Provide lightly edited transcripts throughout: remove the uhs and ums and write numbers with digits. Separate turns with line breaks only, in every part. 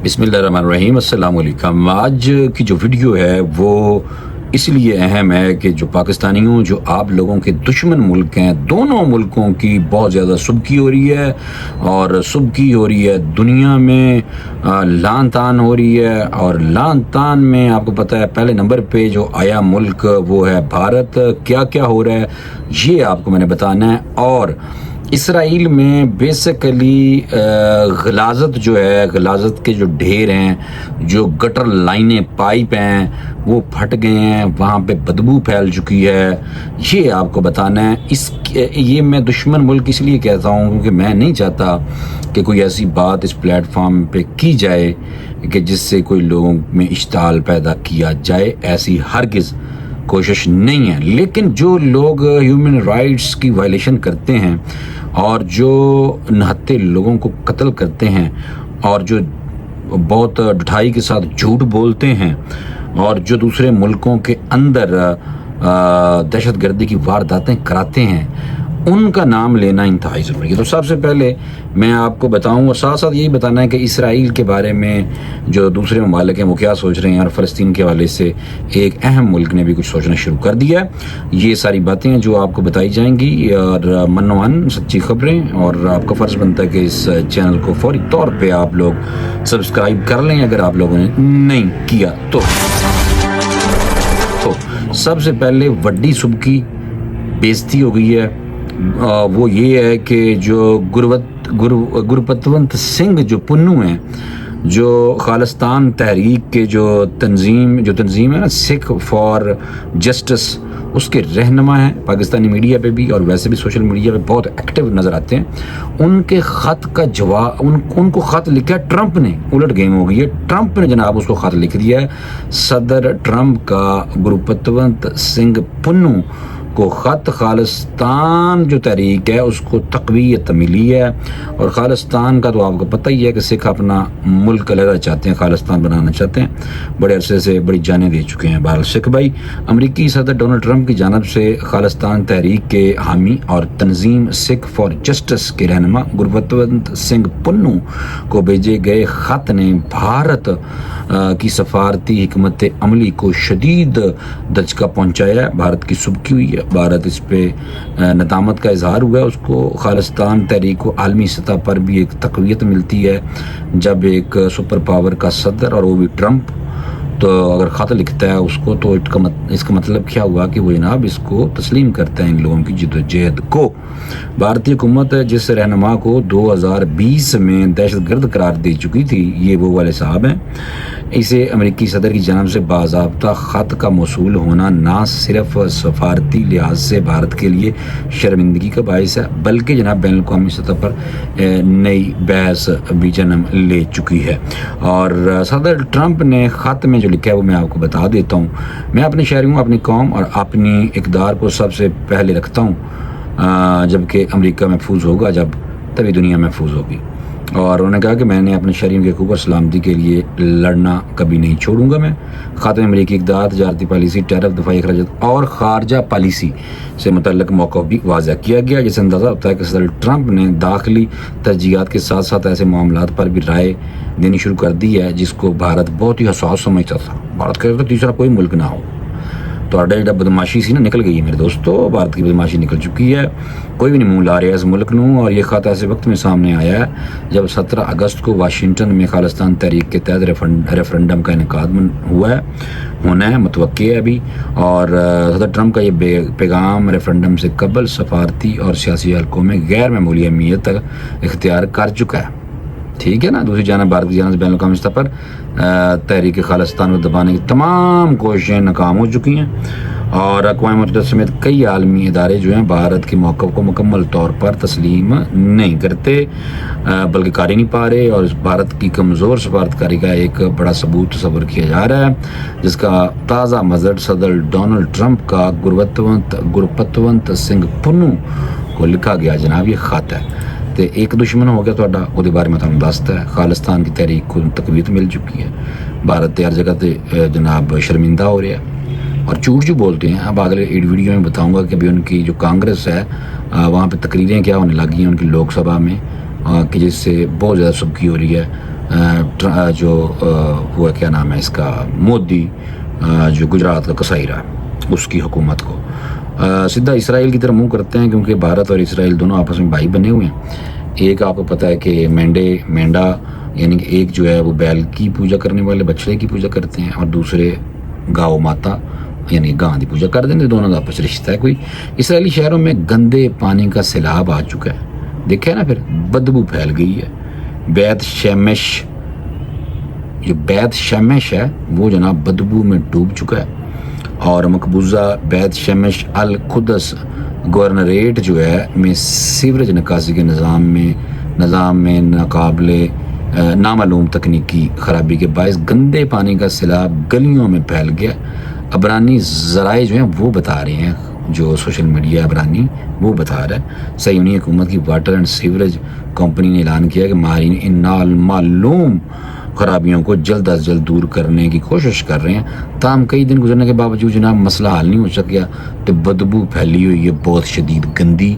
बिस्मिल्लाहिर्रहमानिर्रहीम, अस्सलाम वालेकुम। आज की जो वीडियो है वो इसलिए अहम है कि जो पाकिस्तानियों जो आप लोगों के दुश्मन मुल्क हैं, दोनों मुल्कों की बहुत ज़्यादा सुबकी हो रही है और सुबकी हो रही है दुनिया में, लान तान हो रही है। और लान तान में आपको पता है पहले नंबर पे जो आया मुल्क वो है भारत। क्या क्या हो रहा है ये आपको मैंने बताना है। और इसराइल में बेसिकली गलाजत जो है, गलाजत के जो ढेर हैं, जो गटर लाइनें, पाइप हैं वो फट गए हैं, वहाँ पे बदबू फैल चुकी है, ये आपको बताना है। ये मैं दुश्मन मुल्क इसलिए कहता हूँ क्योंकि मैं नहीं चाहता कि कोई ऐसी बात इस प्लेटफॉर्म पे की जाए कि जिससे कोई लोगों में इश्ताल पैदा किया जाए। ऐसी हरगिज़ कोशिश नहीं है। लेकिन जो लोग ह्यूमन राइट्स की वायलेशन करते हैं और जो नहत्ते लोगों को कत्ल करते हैं और जो बहुत ढिठाई के साथ झूठ बोलते हैं और जो दूसरे मुल्कों के अंदर दहशतगर्दी की वारदातें कराते हैं, उनका नाम लेना इंतहाई ज़रूरी है। तो सबसे पहले मैं आपको बताऊं और साथ साथ यही बताना है कि इसराइल के बारे में जो दूसरे ममालिक हैं वो क्या सोच रहे हैं और फ़लस्तीन के हवाले से एक अहम मुल्क ने भी कुछ सोचना शुरू कर दिया है। ये सारी बातें हैं जो आपको बताई जाएंगी और मनोवन सच्ची खबरें। और आपका फ़र्ज़ बनता है कि इस चैनल को फौरी तौर पर आप लोग सब्सक्राइब कर लें अगर आप लोगों ने नहीं किया तो। सबसे पहले वड्डी सुबकी बेइज्जती हो गई है, वो ये है कि जो गुरपतवंत सिंह जो पुन्नू हैं, जो खालिस्तान तहरीक के जो तंजीम है ना, सिख फॉर जस्टिस, उसके रहनुमा हैं। पाकिस्तानी मीडिया पे भी और वैसे भी सोशल मीडिया पे बहुत एक्टिव नज़र आते हैं। उनके ख़त का जवाब उनको ख़त लिखा है ट्रंप ने। उलट गेम हो गई है, ट्रंप ने जनाब उसको ख़त लिख दिया है। सदर ट्रंप का गुरपतवंत सिंह पुन्नू को ख़त खालिस्तान जो तहरीक है उसको तक़वियत मिली है। और खालिस्तान का तो आपको पता ही है कि सिख अपना मुल्क अलग चाहते हैं, खालिस्तान बनाना चाहते हैं, बड़े अरसे से बड़ी जानें दे चुके हैं। बहरहाल सिख भाई, अमरीकी सदर डोनाल्ड ट्रंप की जानब से खालिस्तान तहरीक के हामी और तंजीम सिख फॉर जस्टिस के रहनुमा गुरपतवंत सिंह पुन्नू को भेजे गए ख़त ने भारत की सफारती हिकमत अमली को शदीद दचका पहुँचाया है। भारत की सुबकी हुई है, भारत इस पे नदामत का इजहार हुआ है। उसको खालिस्तान तहरीक को आलमी सतह पर भी एक तक़वियत मिलती है जब एक सुपर पावर का सदर, और वो भी ट्रंप, तो अगर ख़त लिखता है उसको तो इसका मतलब क्या हुआ कि वो जनाब इसको तस्लीम करता है इन लोगों की जद्दोजहद को। भारतीय हुकूमत जिस रहनुमा को 2020 में दहशतगर्द करार दे चुकी थी, ये वो वाले साहब हैं, इसे अमेरिकी सदर की जानब से बाज़ाब्ता ख़त का मौसूल होना ना सिर्फ सफारती लिहाज से भारत के लिए शर्मिंदगी का बायस है बल्कि जनाब बैन अवी सतह पर नई बहस भी जन्म ले चुकी है। और सदर ट्रंप ने ख़त में जो लिखा है वो मैं आपको बता देता हूँ। मैं अपने शहरियों, अपनी कौम और अपनी इक़दार को सबसे पहले रखता हूँ। जबकि अमेरिका महफूज होगा जब तभी दुनिया महफूज होगी। और उन्होंने कहा कि मैंने अपने शहरियों के हकूक़ और सलामती के लिए लड़ना कभी नहीं छोड़ूंगा। मैं ख़ात्मे अमरीकी इक़दार, तजारती पॉलिसी, टैरिफ, दफ़ाई अखराजात और ख़ारजा पॉलिसी से मुतल्लिक़ मौक़िफ़ भी वाज़ह किया गया, जिससे अंदाज़ा होता है कि सदर ट्रंप ने दाखिली तरजीहात के साथ साथ ऐसे मामलात पर भी राय देनी शुरू कर दी है जिसको भारत बहुत ही हसास समझता था। भारत कहता था तीसरा कोई मुल्क ना हो। तो अड्डा बदमाशी सी ना निकल गई है मेरे दोस्तों, भारत की बदमाशी निकल चुकी है, कोई भी नहीं मुँह ला रहा है इस मुल्क नूं। और ये ख़त ऐसे वक्त में सामने आया है जब 17 अगस्त को वाशिंगटन में खालिस्तान तहरीक के तहत रेफरेंडम का इनेकाद होना है, मुतवक्की है अभी। और सदर ट्रंप का ये पैगाम रेफरेंडम से कबल सफारती और सियासी हलकों में गैर मामूली अहमियत तक इख्तियार कर चुका है। ठीक है ना। दूसरी जानब भारत की जानब से बैन अवी सतह पर तहरीक खालिस्तान को दबाने की तमाम कोशिशें नाकाम हो चुकी हैं और अक़वाम मुत्तहिदा समेत कई आलमी इदारे जो हैं भारत के मौक़िफ़ को मुकम्मल तौर पर तस्लीम नहीं करते बल्कि कर ही नहीं पा रहे। और भारत की कमज़ोर सफारतकारी का एक बड़ा सबूत तस्वर किया जा रहा है जिसका ताज़ा मज़हर सदर डोनाल्ड ट्रंप का गुरपतवंत सिंह पुन्नू को लिखा गया जनाब ये ख़त है। तो एक दुश्मन हो गया ਤੁਹਾਡਾ, ਉਹਦੇ ਬਾਰੇ ਮੈਂ ਤੁਹਾਨੂੰ ਦੱਸਦਾ है। खालिस्तान की तहरीक को तक़वीत मिल चुकी है, भारत हर जगह से जनाब शर्मिंदा हो रहा है और झूठ जो बोलते हैं। अब अगले वीडियो में बताऊंगा कि अभी उनकी जो कांग्रेस है वहाँ पे तकरीरें क्या होने लगी हैं उनकी लोकसभा में कि जिससे बहुत ज़्यादा सुबकी हो रही है। جو ہوا کیا نام ہے اس کا مودی جو گجرات کا کسائی رہا اس کی حکومت کو سیدھا اسرائیل کی طرف منہ کرتے ہیں، کیونکہ بھارت اور اسرائیل دونوں آپس میں بھائی بنے ہوئے ہیں۔ ایک آپ کو پتہ ہے کہ مینڈا یعنی کہ ایک جو ہے وہ بیل کی پوجا کرنے والے بچڑے کی پوجا کرتے ہیں، اور دوسرے گاؤ ماتا یعنی گاں کی پوجا کر دیں، دونوں کا آپس رشتہ ہے کوئی۔ اسرائیلی شہروں میں گندے پانی کا سیلاب آ چکا ہے، دیکھیں نا، پھر بدبو پھیل گئی ہے۔ بیت شمش ہے وہ جناب بدبو میں ڈوب چکا ہے، اور مقبوضہ بیت شمش القدس گورنریٹ جو ہے میں سیوریج نکاسی کے نظام میں نامعلوم تکنیکی خرابی کے باعث گندے پانی کا سیلاب گلیوں میں پھیل گیا۔ عبرانی ذرائع جو ہیں وہ بتا رہے ہیں، جو سوشل میڈیا عبرانی وہ بتا رہا ہے، صہیونی حکومت کی واٹر اینڈ سیوریج کمپنی نے اعلان کیا کہ ماہرین ان نامعلوم خرابیوں کو جلد از جلد دور کرنے کی کوشش کر رہے ہیں، تاہم کئی دن گزرنے کے باوجود جناب مسئلہ حل نہیں ہو سکیا، تو بدبو پھیلی ہوئی ہے بہت شدید گندی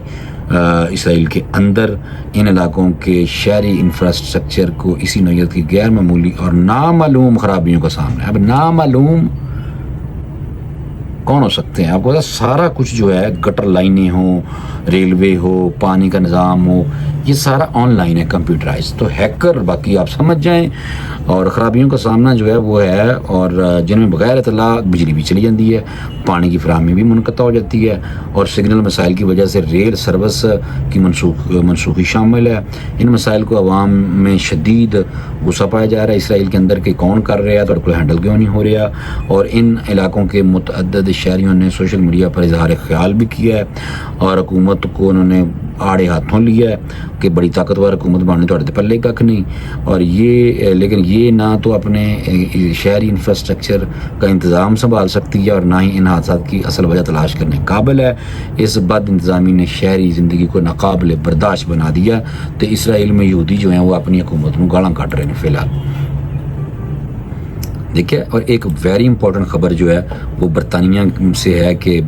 اسرائیل کے اندر۔ ان علاقوں کے شہری انفراسٹرکچر کو اسی نوعیت کی غیر معمولی اور نامعلوم خرابیوں کا سامنا ہے۔ اب نامعلوم کون ہو سکتے ہیں؟ آپ کو پتا سارا کچھ جو ہے، گٹر لائنیں ہوں، ریلوے ہو، پانی کا نظام ہو، یہ سارا آن لائن ہے، کمپیوٹرائز، تو ہیکر باقی آپ سمجھ جائیں، اور خرابیوں کا سامنا جو ہے وہ ہے، اور جن میں بغیر اطلاع بجلی بھی چلی جاتی ہے، پانی کی فراہمی بھی منقطع ہو جاتی ہے، اور سگنل مسائل کی وجہ سے ریل سروس کی منسوخی شامل ہے۔ ان مسائل کو عوام میں شدید غصہ پایا جا رہا ہے اسرائیل کے اندر کہ کون کر رہا ہے تو کوئی ہینڈل کیوں نہیں ہو رہا، اور ان علاقوں کے متعدد شہریوں نے سوشل میڈیا پر اظہار خیال بھی کیا ہے، اور حکومت کو انہوں نے آڑے ہاتھوں لیا ہے کہ بڑی طاقتور حکومت بننے تو پلے کھ نہیں، اور لیکن یہ نہ تو اپنے شہری انفراسٹرکچر کا انتظام سنبھال سکتی ہے، اور نہ ہی ان حادثات کی اصل وجہ تلاش کرنے قابل ہے۔ اس بد انتظامی نے شہری زندگی کو ناقابل برداشت بنا دیا، تو اسرائیل میں یہودی جو ہیں وہ اپنی حکومت کو گالاں کاٹ رہے ہیں فی الحال، دیکھیں۔ اور ایک ویری امپورٹنٹ خبر جو ہے وہ برطانیہ سے ہے کہ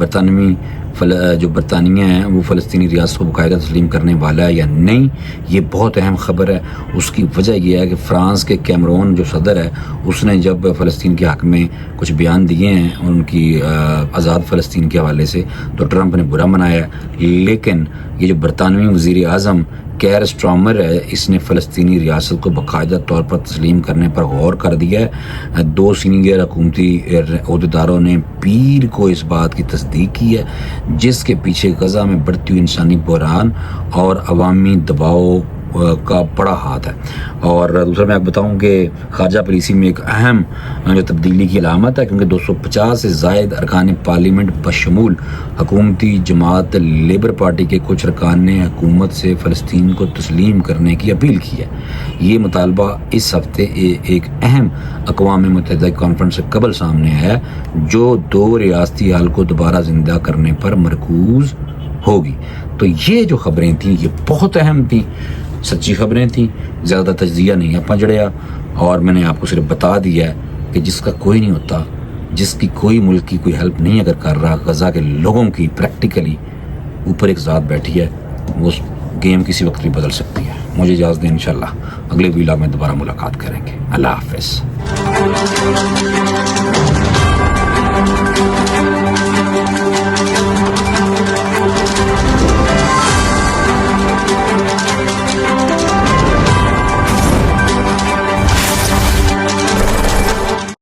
جو برطانیہ ہیں وہ فلسطینی ریاست کو باقاعدہ تسلیم کرنے والا ہے یا نہیں، یہ بہت اہم خبر ہے۔ اس کی وجہ یہ ہے کہ فرانس کے کیمرون جو صدر ہے، اس نے جب فلسطین کے حق میں کچھ بیان دیے ہیں ان کی آزاد فلسطین کے حوالے سے، تو ٹرمپ نے برا منایا، لیکن یہ جو برطانوی وزیر اعظم کیئر سٹارمر ہے، اس نے فلسطینی ریاست کو باقاعدہ طور پر تسلیم کرنے پر غور کر دیا ہے۔ 2 سینئر حکومتی عہدیداروں نے پیر کو اس بات کی تصدیق کی ہے، جس کے پیچھے غزہ میں بڑھتی ہوئی انسانی بحران اور عوامی دباؤ کا بڑا ہاتھ ہے۔ اور دوسرا میں آپ بتاؤں کہ خارجہ پالیسی میں ایک اہم جو تبدیلی کی علامت ہے، کیونکہ 250 سے زائد ارکان پارلیمنٹ بشمول حکومتی جماعت لیبر پارٹی کے کچھ ارکان نے حکومت سے فلسطین کو تسلیم کرنے کی اپیل کی ہے۔ یہ مطالبہ اس ہفتے ایک اہم اقوام متحدہ کانفرنس سے قبل سامنے آیا، جو 2 ریاستی حل کو دوبارہ زندہ کرنے پر مرکوز ہوگی۔ تو یہ جو خبریں تھیں یہ بہت اہم تھیں، سچی خبریں تھیں، زیادہ تجزیہ نہیں اپنا جڑیا، اور میں نے آپ کو صرف بتا دیا ہے کہ جس کا کوئی نہیں ہوتا، جس کی کوئی ملک کی کوئی ہیلپ نہیں اگر کر رہا، غزہ کے لوگوں کی پریکٹیکلی اوپر ایک ذات بیٹھی ہے، وہ گیم کسی وقت بھی بدل سکتی ہے۔ مجھے اجازت دیں، انشاءاللہ اگلے ویلاگ میں دوبارہ ملاقات کریں گے۔ اللہ حافظ۔